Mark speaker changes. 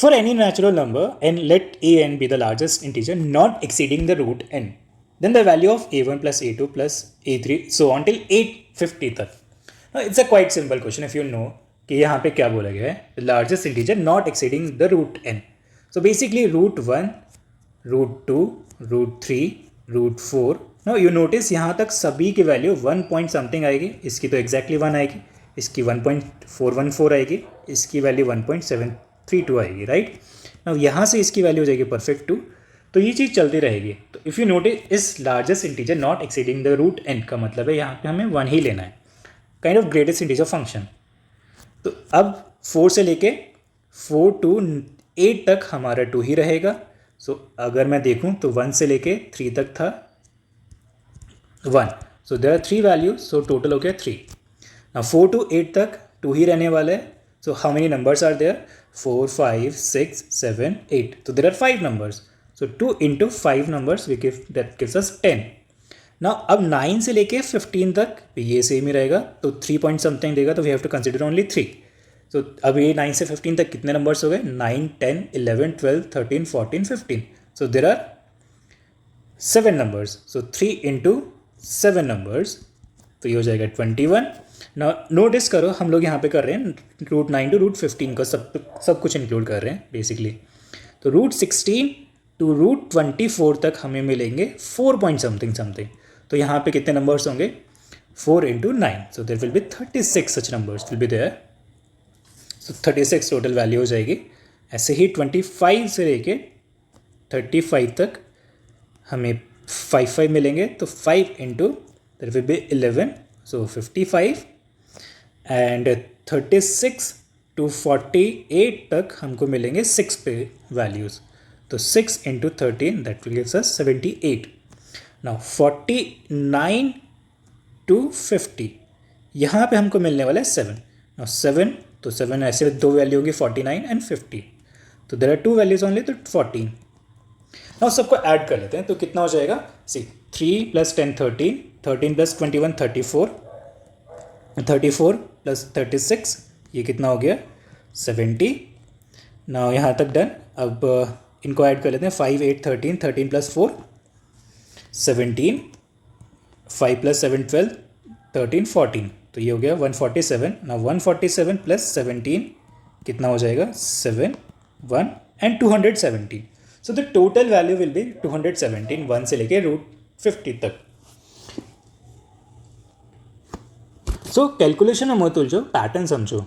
Speaker 1: For any natural number and let a n be the largest integer not exceeding the root n, then the value of a1 plus a2 plus a3 so on till 850 तक. Now it's a quite simple question if you know कि यहाँ पे क्या बोला गया है, the largest integer not exceeding the root n. So basically root 1, root 2, root 3, root 4. Now you notice यहाँ तक सभी की वैल्यू 1 पॉइंट समथिंग आएगी, इसकी तो एग्जैक्टली 1 आएगी, इसकी 1.414 आएगी, इसकी वैल्यू 1.732 आएगी, राइट. नाउ यहाँ से इसकी वैल्यू हो जाएगी परफेक्ट 2. तो ये चीज़ चलती रहेगी. तो इफ़ यू नोटिस इस largest integer not exceeding the root n का मतलब है यहाँ पे हमें 1 ही लेना है, kind of greatest integer function. तो अब 4 से लेके 4 to 8 तक हमारा 2 ही रहेगा. सो अगर मैं देखूँ तो 1 से लेके 3 तक था 1. So there are 3 values, so total हो गया 3. नाउ 4 to 8 तक 2 ही रहने वाला है. So how many numbers are there? 4, 5, 6, 7, 8. So there are 5 numbers. So 2 into 5 numbers that gives us 10. Now अब 9 से लेके 15 तक ये सेम ही रहेगा, तो 3 पॉइंट समथिंग देगा, तो we have to consider only 3. So अब ये 9 से 15 तक कितने नंबर्स हो गए? 9, 10, 11, 12, 13, 14, 15. So there are 7 numbers. So 3 into 7 numbers, तो ये हो जाएगा 21. नोटिस करो हम लोग यहाँ पे कर रहे हैं रूट 9 टू रूट 15 का सब कुछ इंक्लूड कर रहे हैं बेसिकली. तो रूट 16 टू रूट 24 तक हमें मिलेंगे 4 पॉइंट समथिंग. तो यहाँ पे कितने नंबर्स होंगे? 4 into 9. So there will be 36 such numbers will be there. So 36 total value हो जाएगी. ऐसे ही 25 से लेके 35 तक हमें 5 मिलेंगे, तो 5 into there will be 11, so 55. And 36 to 48 तक हमको मिलेंगे 6 पे वैल्यूज़. तो 6 into 13 that will gives us 78. Now 49 to 50 यहाँ पे हमको मिलने वाला है 7. नाउ 7, तो 7 ऐसे दो वैल्यू होगी 49 एंड 50. तो देयर आर 2 वैल्यूज ओनली, तो 14. नाउ सबको ऐड कर लेते हैं, तो कितना हो जाएगा? सी 3 + 10 13, 13 + 21 34, 34 + 36 ये कितना हो गया? 70. नाउ यहाँ तक डन. अब इनको ऐड कर लेते हैं. 5, 8, 13, 13 + 4 17, 5 + 7 12, 13 14. तो ये हो गया 147. नाउ 147 + 17 कितना हो जाएगा? 7, 1 and 217. So the total value will be 217 1 से लेके रूट 50 तक. सो कैलकुलेशन में मत उलझो, पैटर्न समझो.